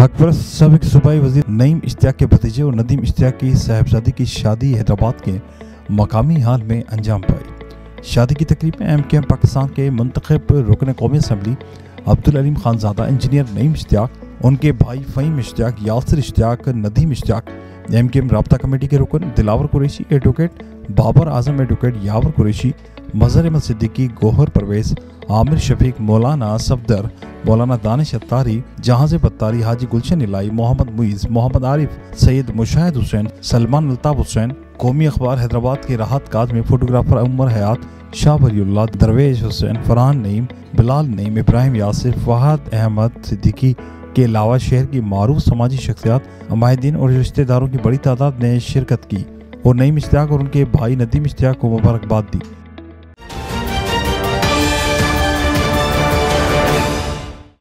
हकपरस्त साबिक सूबाई वजीर नईम इश्तियाक के भतीजे और नदीम इश्तियाक की साहबजादी की शादी हैदराबाद के मकामी हाल में अंजाम पाई। शादी की तकरीब में MKM पाकिस्तान के मुंतखब रुकन कौमी असम्बली अब्दुल अलीम खानजादा, इंजीनियर नईम इश्तियाक, उनके भाई फ़हीम इश्तियाक, यासिर इश्तियाक, नदीम इश्तियाक, MKM राब्ता कमेटी के रुकन दिलावर कुरैशी, एडवोकेट बाबर आजम, एडवोकेट यावर कुरैशी, मजहर अहमद सिद्दीकी, गोहर परवेज, आमिर शफीक, मौलाना सफदर, मौलाना दानिश अत्तारी, जहाज़ पत्तारी, हाजी गुलशन इलाई, मोहम्मद मुइज़, मोहम्मद आरिफ, सैयद मुशाहिद हुसैन, सलमान अल्ताफ हुसैन, कौमी अखबार हैदराबाद के राहत काज में फोटोग्राफर उमर हयात, शाह वलीउल्लाह, दरवेश हुसैन, फरहान नईम, बिलाल नईम, इब्राहिम यासिर, फहद अहमद सिद्दीकी के अलावा शहर की मारूफ समाजी शख्सियात, अमायदीन और रिश्तेदारों की बड़ी तादाद ने शिरकत की और नईम इश्तियाक और उनके भाई नदीम इश्तियाक को मुबारकबाद दी।